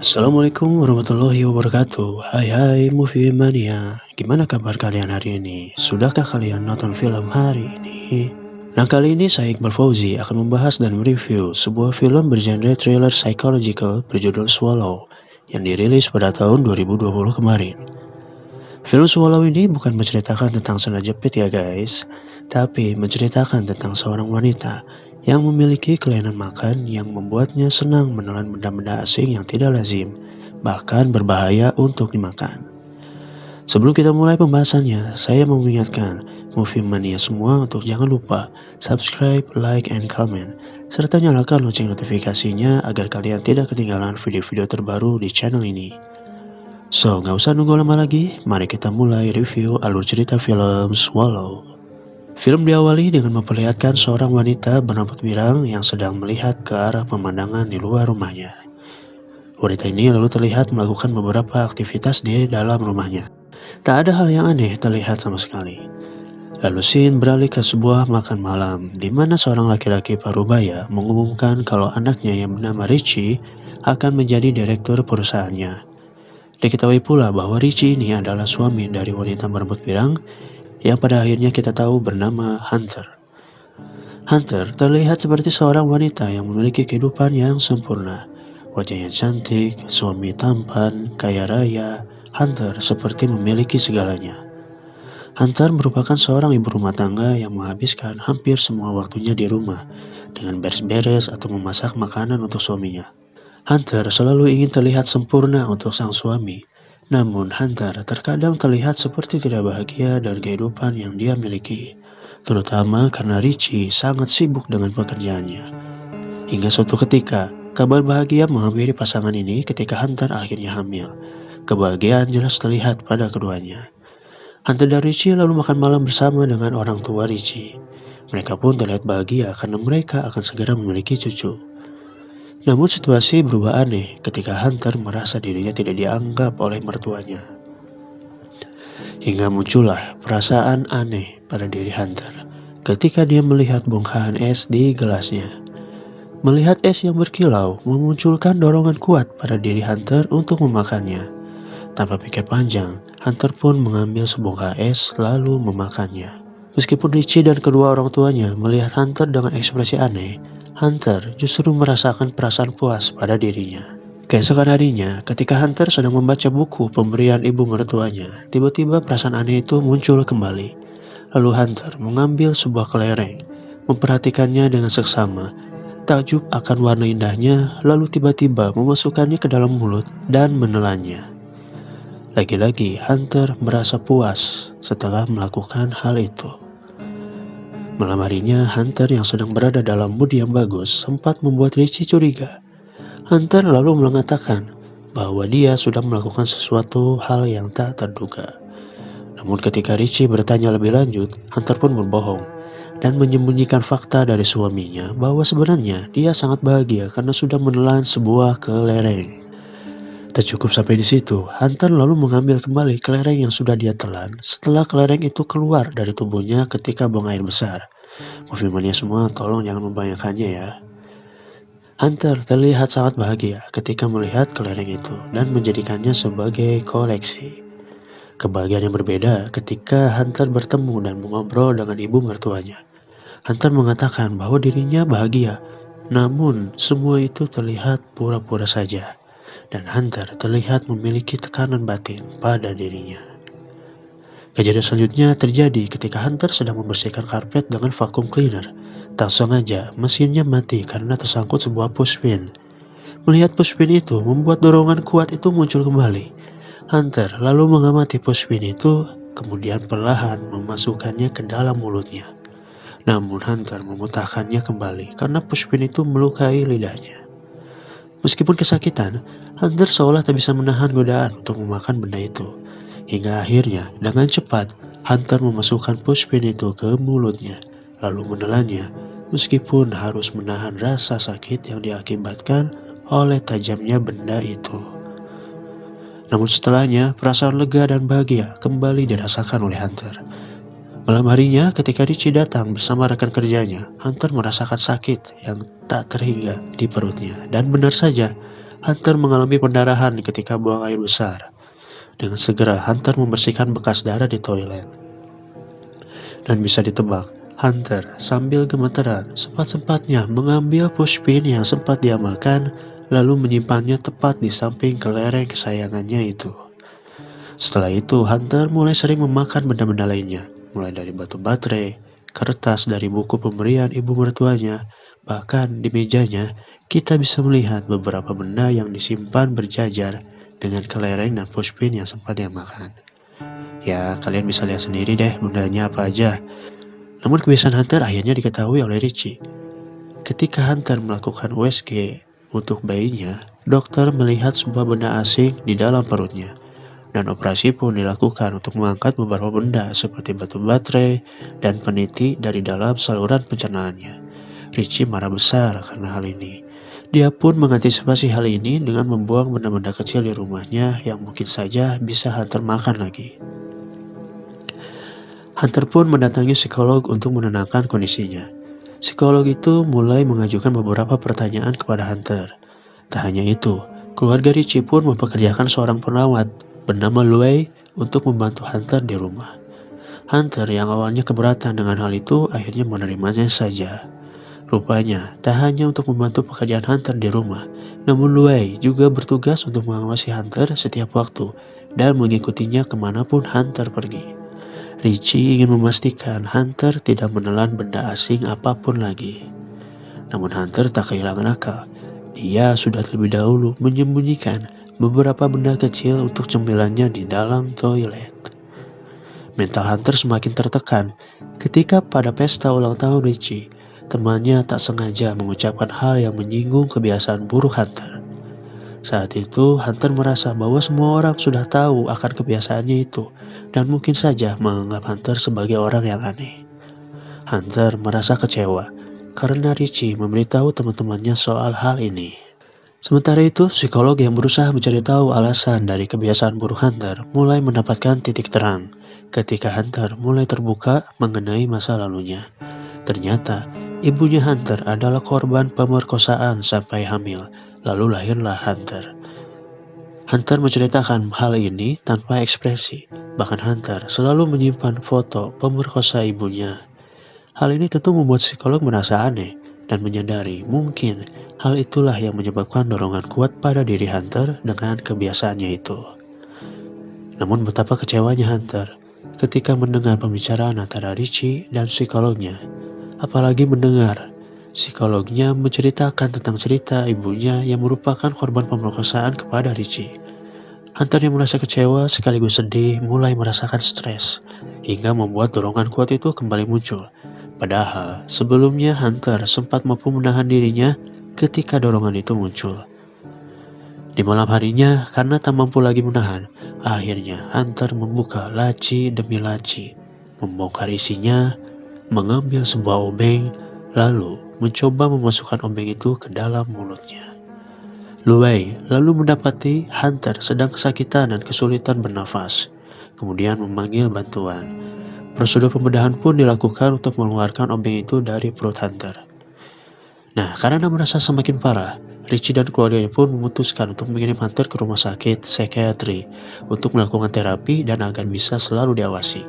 Assalamualaikum warahmatullahi wabarakatuh. Hai hai movie mania. Gimana kabar kalian hari ini? Sudahkah kalian nonton film hari ini? Nah, kali ini saya Iqbal Fauzi akan membahas dan mereview sebuah film bergenre thriller psychological berjudul Swallow yang dirilis pada tahun 2020 kemarin. Film Swallow ini bukan menceritakan tentang sena jepit ya guys, tapi menceritakan tentang seorang wanita yang memiliki kelainan makan yang membuatnya senang menelan benda-benda asing yang tidak lazim, bahkan berbahaya untuk dimakan. Sebelum kita mulai pembahasannya, saya mau mengingatkan movie mania semua untuk jangan lupa subscribe, like, and comment, serta nyalakan lonceng notifikasinya agar kalian tidak ketinggalan video-video terbaru di channel ini. So, nggak usah nunggu lama lagi, mari kita mulai review alur cerita film Swallow. Film diawali dengan memperlihatkan seorang wanita berambut pirang yang sedang melihat ke arah pemandangan di luar rumahnya. Wanita ini lalu terlihat melakukan beberapa aktivitas di dalam rumahnya. Tak ada hal yang aneh terlihat sama sekali. Lalu scene beralih ke sebuah makan malam, di mana seorang laki-laki parubaya mengumumkan kalau anaknya yang bernama Richie akan menjadi direktur perusahaannya. Diketahui pula bahwa Richie ini adalah suami dari wanita berambut pirang yang pada akhirnya kita tahu bernama Hunter. Hunter terlihat seperti seorang wanita yang memiliki kehidupan yang sempurna. Wajahnya cantik, suami tampan, kaya raya. Hunter seperti memiliki segalanya. Hunter merupakan seorang ibu rumah tangga yang menghabiskan hampir semua waktunya di rumah dengan beres-beres atau memasak makanan untuk suaminya. Hunter selalu ingin terlihat sempurna untuk sang suami. Namun Hunter terkadang terlihat seperti tidak bahagia dengan kehidupan yang dia miliki, terutama karena Richie sangat sibuk dengan pekerjaannya. Hingga suatu ketika, kabar bahagia menghampiri pasangan ini ketika Hunter akhirnya hamil. Kebahagiaan jelas terlihat pada keduanya. Hunter dan Richie lalu makan malam bersama dengan orang tua Richie. Mereka pun terlihat bahagia karena mereka akan segera memiliki cucu. Namun situasi berubah aneh ketika Hunter merasa dirinya tidak dianggap oleh mertuanya. Hingga muncullah perasaan aneh pada diri Hunter ketika dia melihat bongkahan es di gelasnya. Melihat es yang berkilau memunculkan dorongan kuat pada diri Hunter untuk memakannya. Tanpa pikir panjang, Hunter pun mengambil sebongkah es lalu memakannya. Meskipun Richie dan kedua orang tuanya melihat Hunter dengan ekspresi aneh, Hunter justru merasakan perasaan puas pada dirinya. Keesokan harinya, ketika Hunter sedang membaca buku pemberian ibu mertuanya, tiba-tiba perasaan aneh itu muncul kembali. Lalu Hunter mengambil sebuah kelereng, memperhatikannya dengan seksama, takjub akan warna indahnya, lalu tiba-tiba memasukkannya ke dalam mulut dan menelannya. Lagi-lagi Hunter merasa puas setelah melakukan hal itu. Malam harinya, Hunter yang sedang berada dalam mood yang bagus sempat membuat Richie curiga. Hunter lalu mengatakan bahwa dia sudah melakukan sesuatu hal yang tak terduga. Namun ketika Richie bertanya lebih lanjut, Hunter pun berbohong dan menyembunyikan fakta dari suaminya bahwa sebenarnya dia sangat bahagia karena sudah menelan sebuah kelereng. Tak cukup sampai di situ, Hunter lalu mengambil kembali kelereng yang sudah dia telan setelah kelereng itu keluar dari tubuhnya ketika buang air besar. Movie mania semua tolong jangan membayangkannya ya. Hunter terlihat sangat bahagia ketika melihat kelereng itu dan menjadikannya sebagai koleksi. Kebahagiaan yang berbeda ketika Hunter bertemu dan mengobrol dengan ibu mertuanya. Hunter mengatakan bahwa dirinya bahagia, namun semua itu terlihat pura-pura saja. Dan Hunter terlihat memiliki tekanan batin pada dirinya. Kejadian selanjutnya terjadi ketika Hunter sedang membersihkan karpet dengan vacuum cleaner. Tak sengaja, mesinnya mati karena tersangkut sebuah pushpin. Melihat pushpin itu membuat dorongan kuat itu muncul kembali. Hunter lalu mengamati pushpin itu, kemudian perlahan memasukkannya ke dalam mulutnya. Namun Hunter memutahkannya kembali karena pushpin itu melukai lidahnya. Meskipun kesakitan, Hunter seolah tak bisa menahan godaan untuk memakan benda itu. Hingga akhirnya, dengan cepat, Hunter memasukkan pushpin itu ke mulutnya, lalu menelannya, meskipun harus menahan rasa sakit yang diakibatkan oleh tajamnya benda itu. Namun setelahnya, perasaan lega dan bahagia kembali dirasakan oleh Hunter. Malam harinya, ketika Richie datang bersama rekan kerjanya, Hunter merasakan sakit yang tak terhingga di perutnya. Dan benar saja, Hunter mengalami pendarahan ketika buang air besar. Dengan segera, Hunter membersihkan bekas darah di toilet. Dan bisa ditebak, Hunter sambil gemeteran sempat-sempatnya mengambil pushpin yang sempat dia makan, lalu menyimpannya tepat di samping kelereng kesayangannya itu. Setelah itu, Hunter mulai sering memakan benda-benda lainnya, mulai dari batu baterai, kertas dari buku pemberian ibu mertuanya, bahkan di mejanya kita bisa melihat beberapa benda yang disimpan berjajar dengan kelereng dan pushpin yang sempat dia makan. Ya, kalian bisa lihat sendiri deh bendanya apa aja. Namun kebiasaan Hunter akhirnya diketahui oleh Richie. Ketika Hunter melakukan USG untuk bayinya, dokter melihat sebuah benda asing di dalam perutnya. Dan operasi pun dilakukan untuk mengangkat beberapa benda seperti batu baterai dan peniti dari dalam saluran pencernaannya. Richie marah besar karena hal ini. Dia pun mengantisipasi hal ini dengan membuang benda-benda kecil di rumahnya yang mungkin saja bisa Hunter makan lagi. Hunter pun mendatangi psikolog untuk menenangkan kondisinya. Psikolog itu mulai mengajukan beberapa pertanyaan kepada Hunter. Tak hanya itu, keluarga Richie pun mempekerjakan seorang perawat bernama Louie untuk membantu Hunter di rumah. Hunter yang awalnya keberatan dengan hal itu akhirnya menerimanya saja. Rupanya, tak hanya untuk membantu pekerjaan Hunter di rumah, namun Louie juga bertugas untuk mengawasi Hunter setiap waktu dan mengikutinya kemanapun Hunter pergi. Richie ingin memastikan Hunter tidak menelan benda asing apapun lagi. Namun Hunter tak kehilangan akal. Dia sudah terlebih dahulu menyembunyikan beberapa benda kecil untuk cemilannya di dalam toilet. Mental Hunter semakin tertekan ketika pada pesta ulang tahun Richie, temannya tak sengaja mengucapkan hal yang menyinggung kebiasaan buruk Hunter. Saat itu, Hunter merasa bahwa semua orang sudah tahu akan kebiasaannya itu dan mungkin saja menganggap Hunter sebagai orang yang aneh. Hunter merasa kecewa karena Richie memberitahu teman-temannya soal hal ini. Sementara itu, psikolog yang berusaha mencari tahu alasan dari kebiasaan buruk Hunter mulai mendapatkan titik terang ketika Hunter mulai terbuka mengenai masa lalunya. Ternyata, ibunya Hunter adalah korban pemerkosaan sampai hamil, lalu lahirlah Hunter. Hunter menceritakan hal ini tanpa ekspresi, bahkan Hunter selalu menyimpan foto pemerkosa ibunya. Hal ini tentu membuat psikolog merasa aneh dan menyadari mungkin hal itulah yang menyebabkan dorongan kuat pada diri Hunter dengan kebiasaannya itu. Namun betapa kecewanya Hunter ketika mendengar pembicaraan antara Richie dan psikolognya. Apalagi mendengar psikolognya menceritakan tentang cerita ibunya yang merupakan korban pemerkosaan kepada Richie. Hunter yang merasa kecewa sekaligus sedih mulai merasakan stres, hingga membuat dorongan kuat itu kembali muncul. Padahal sebelumnya Hunter sempat mampu menahan dirinya ketika dorongan itu muncul. Di malam harinya, karena tak mampu lagi menahan, akhirnya Hunter membuka laci demi laci, membongkar isinya, mengambil sebuah obeng, lalu mencoba memasukkan obeng itu ke dalam mulutnya. Louie lalu mendapati Hunter sedang kesakitan dan kesulitan bernafas, kemudian memanggil bantuan. Prosedur pembedahan pun dilakukan untuk mengeluarkan obeng itu dari perut Hunter. Nah, karena merasa semakin parah, Richie dan keluarganya pun memutuskan untuk mengirim Hunter ke rumah sakit psikiatri untuk melakukan terapi dan agar bisa selalu diawasi.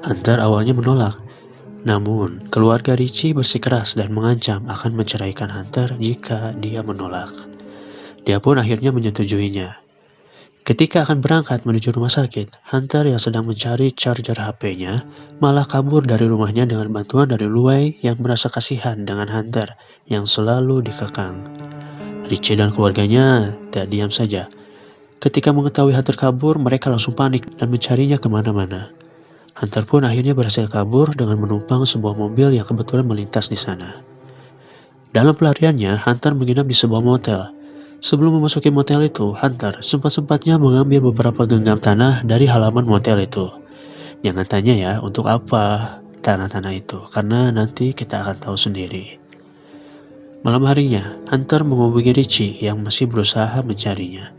Hunter awalnya menolak, namun keluarga Richie bersikeras dan mengancam akan menceraikan Hunter jika dia menolak. Dia pun akhirnya menyetujuinya. Ketika akan berangkat menuju rumah sakit, Hunter yang sedang mencari charger HP-nya malah kabur dari rumahnya dengan bantuan dari Louie yang merasa kasihan dengan Hunter yang selalu dikekang. Richie dan keluarganya tak diam saja. Ketika mengetahui Hunter kabur, mereka langsung panik dan mencarinya kemana-mana. Hunter pun akhirnya berhasil kabur dengan menumpang sebuah mobil yang kebetulan melintas di sana. Dalam pelariannya, Hunter menginap di sebuah motel. Sebelum memasuki motel itu, Hunter sempat-sempatnya mengambil beberapa genggam tanah dari halaman motel itu. Jangan tanya ya, untuk apa tanah-tanah itu, karena nanti kita akan tahu sendiri. Malam harinya, Hunter menghubungi Richie yang masih berusaha mencarinya.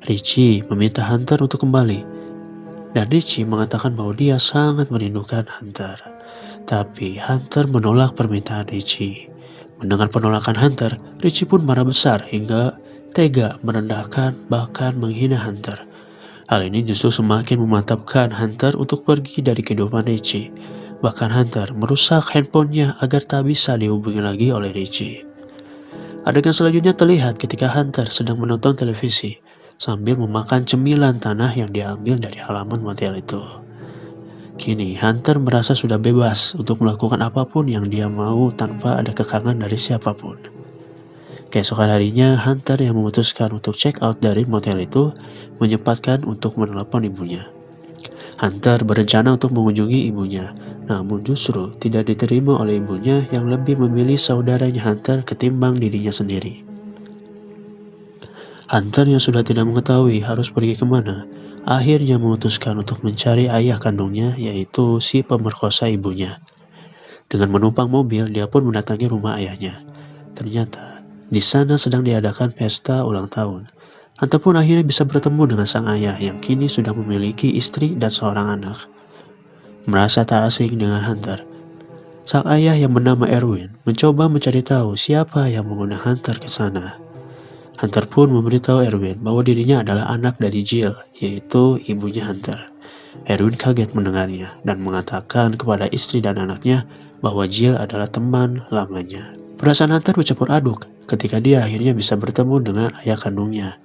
Richie meminta Hunter untuk kembali, dan Richie mengatakan bahwa dia sangat merindukan Hunter. Tapi Hunter menolak permintaan Richie. Mendengar penolakan Hunter, Richie pun marah besar hingga tega merendahkan bahkan menghina Hunter. Hal ini justru semakin memantapkan Hunter untuk pergi dari kehidupan Richie. Bahkan Hunter merusak handphonenya agar tak bisa dihubungi lagi oleh Richie. Adegan selanjutnya terlihat ketika Hunter sedang menonton televisi sambil memakan cemilan tanah yang diambil dari halaman motel itu. Kini Hunter merasa sudah bebas untuk melakukan apapun yang dia mau tanpa ada kekangan dari siapapun. Keesokan harinya, Hunter yang memutuskan untuk check out dari motel itu menyempatkan untuk menelepon ibunya. Hunter berencana untuk mengunjungi ibunya, namun justru tidak diterima oleh ibunya yang lebih memilih saudaranya Hunter ketimbang dirinya sendiri. Hunter yang sudah tidak mengetahui harus pergi kemana, akhirnya memutuskan untuk mencari ayah kandungnya, yaitu si pemerkosa ibunya. Dengan menumpang mobil, dia pun mendatangi rumah ayahnya. Ternyata, di sana sedang diadakan pesta ulang tahun. Hunter pun akhirnya bisa bertemu dengan sang ayah yang kini sudah memiliki istri dan seorang anak. Merasa tak asing dengan Hunter, sang ayah yang bernama Erwin mencoba mencari tahu siapa yang mengundang Hunter ke sana. Hunter pun memberitahu Erwin bahwa dirinya adalah anak dari Jill, yaitu ibunya Hunter. Erwin kaget mendengarnya dan mengatakan kepada istri dan anaknya bahwa Jill adalah teman lamanya. Perasaan Hunter bercampur aduk ketika dia akhirnya bisa bertemu dengan ayah kandungnya.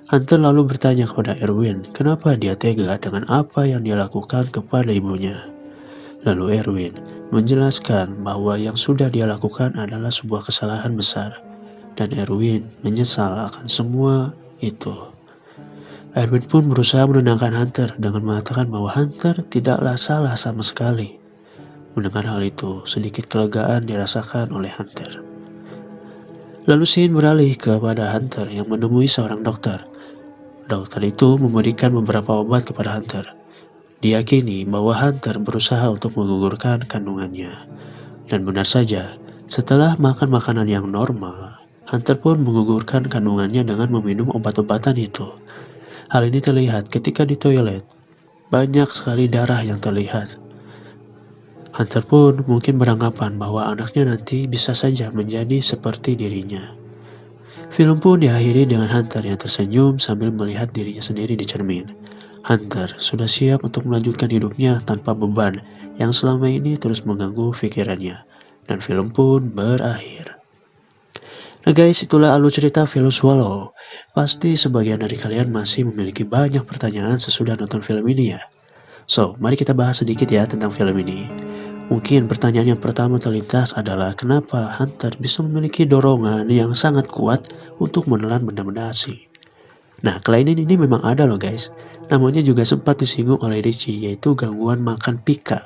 Hunter lalu bertanya kepada Erwin kenapa dia tega dengan apa yang dia lakukan kepada ibunya. Lalu Erwin menjelaskan bahwa yang sudah dia lakukan adalah sebuah kesalahan besar. Dan Erwin menyesal akan semua itu. Erwin pun berusaha menenangkan Hunter dengan mengatakan bahwa Hunter tidaklah salah sama sekali. Mendengar hal itu, sedikit kelegaan dirasakan oleh Hunter. Lalu scene beralih kepada Hunter yang menemui seorang dokter. Dokter itu memberikan beberapa obat kepada Hunter. Diyakini bahwa Hunter berusaha untuk menggugurkan kandungannya. Dan benar saja, setelah makan makanan yang normal, Hunter pun menggugurkan kandungannya dengan meminum obat-obatan itu. Hal ini terlihat ketika di toilet. Banyak sekali darah yang terlihat. Hunter pun mungkin beranggapan bahwa anaknya nanti bisa saja menjadi seperti dirinya. Film pun diakhiri dengan Hunter yang tersenyum sambil melihat dirinya sendiri di cermin. Hunter sudah siap untuk melanjutkan hidupnya tanpa beban yang selama ini terus mengganggu pikirannya. Dan film pun berakhir. Nah guys, itulah alur cerita film Swallow. Pasti sebagian dari kalian masih memiliki banyak pertanyaan sesudah nonton film ini ya. So, mari kita bahas sedikit ya tentang film ini. Mungkin pertanyaan yang pertama terlintas adalah kenapa Hunter bisa memiliki dorongan yang sangat kuat untuk menelan benda-benda asing. Nah, kelainan ini memang ada loh guys. Namanya juga sempat disinggung oleh Richie, yaitu gangguan makan pika.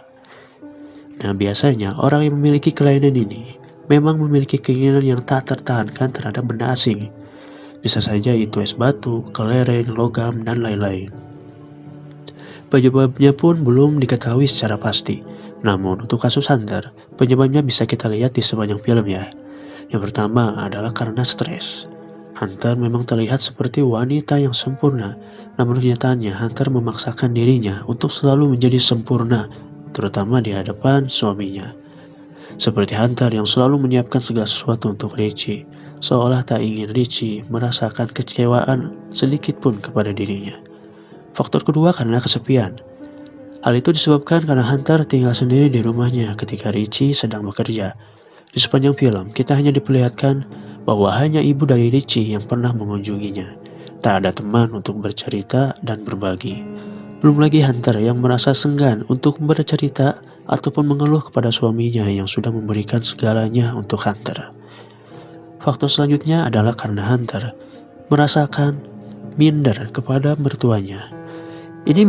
Nah, biasanya orang yang memiliki kelainan ini memang memiliki keinginan yang tak tertahankan terhadap benda asing. Bisa saja itu es batu, kelereng, logam, dan lain-lain. Penyebabnya pun belum diketahui secara pasti. Namun untuk kasus Hunter, penyebabnya bisa kita lihat di sepanjang film ya. Yang pertama adalah karena stres. Hunter memang terlihat seperti wanita yang sempurna, namun kenyataannya Hunter memaksakan dirinya untuk selalu menjadi sempurna, terutama di hadapan suaminya. Seperti Hunter yang selalu menyiapkan segala sesuatu untuk Richie, seolah tak ingin Richie merasakan kecewaan sedikit pun kepada dirinya. Faktor kedua karena kesepian. Hal itu disebabkan karena Hunter tinggal sendiri di rumahnya ketika Richie sedang bekerja. Di sepanjang film, kita hanya diperlihatkan bahwa hanya ibu dari Richie yang pernah mengunjunginya. Tak ada teman untuk bercerita dan berbagi. Belum lagi Hunter yang merasa senggan untuk bercerita ataupun mengeluh kepada suaminya yang sudah memberikan segalanya untuk Hunter. Faktor selanjutnya adalah karena Hunter merasakan minder kepada mertuanya. Ini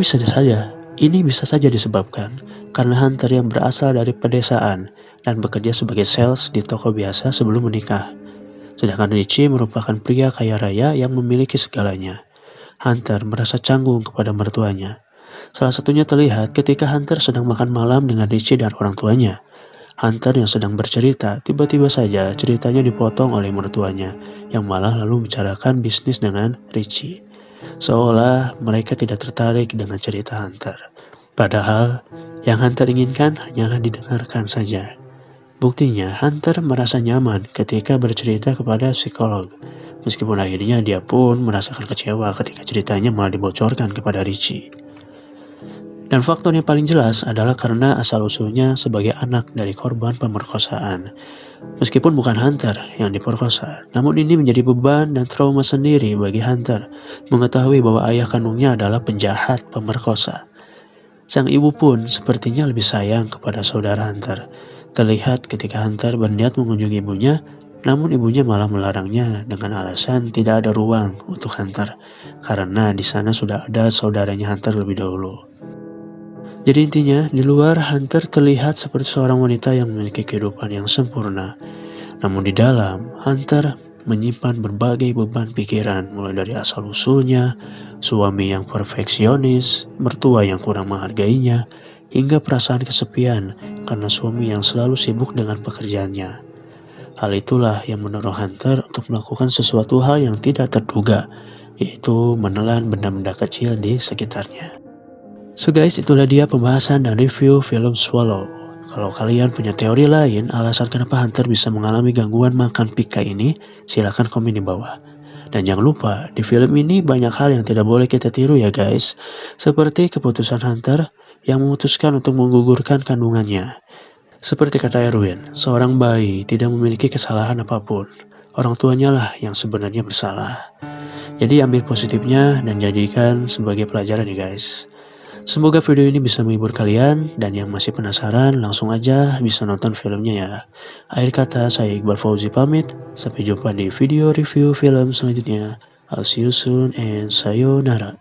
bisa saja disebabkan karena Hunter yang berasal dari pedesaan dan bekerja sebagai sales di toko biasa sebelum menikah. Sedangkan Richie merupakan pria kaya raya yang memiliki segalanya. Hunter merasa canggung kepada mertuanya. Salah satunya terlihat ketika Hunter sedang makan malam dengan Richie dan orang tuanya. Hunter yang sedang bercerita, tiba-tiba saja ceritanya dipotong oleh mertuanya, yang malah lalu membicarakan bisnis dengan Richie. Seolah mereka tidak tertarik dengan cerita Hunter. Padahal, yang Hunter inginkan hanyalah didengarkan saja. Buktinya, Hunter merasa nyaman ketika bercerita kepada psikolog. Meskipun akhirnya dia pun merasakan kecewa ketika ceritanya malah dibocorkan kepada Richie. Dan faktor yang paling jelas adalah karena asal-usulnya sebagai anak dari korban pemerkosaan. Meskipun bukan Hunter yang diperkosa, namun ini menjadi beban dan trauma sendiri bagi Hunter, mengetahui bahwa ayah kandungnya adalah penjahat pemerkosa. Sang ibu pun sepertinya lebih sayang kepada saudara Hunter. Terlihat ketika Hunter berniat mengunjungi ibunya, namun ibunya malah melarangnya dengan alasan tidak ada ruang untuk Hunter, karena di sana sudah ada saudaranya Hunter lebih dahulu. Jadi intinya, di luar Hunter terlihat seperti seorang wanita yang memiliki kehidupan yang sempurna. Namun di dalam, Hunter menyimpan berbagai beban pikiran, mulai dari asal-usulnya, suami yang perfeksionis, mertua yang kurang menghargainya, hingga perasaan kesepian karena suami yang selalu sibuk dengan pekerjaannya. Hal itulah yang mendorong Hunter untuk melakukan sesuatu hal yang tidak terduga, yaitu menelan benda-benda kecil di sekitarnya. So guys, itulah dia pembahasan dan review film Swallow. Kalau kalian punya teori lain alasan kenapa Hunter bisa mengalami gangguan makan pika ini, silahkan komen di bawah. Dan jangan lupa, di film ini banyak hal yang tidak boleh kita tiru ya guys. Seperti keputusan Hunter yang memutuskan untuk menggugurkan kandungannya. Seperti kata Erwin, seorang bayi tidak memiliki kesalahan apapun. Orang tuanya lah yang sebenarnya bersalah. Jadi ambil positifnya dan jadikan sebagai pelajaran ya guys. Semoga video ini bisa menghibur kalian, dan yang masih penasaran langsung aja bisa nonton filmnya ya. Akhir kata, saya Iqbal Fauzi pamit. Sampai jumpa di video review film selanjutnya. I'll see you soon and sayonara.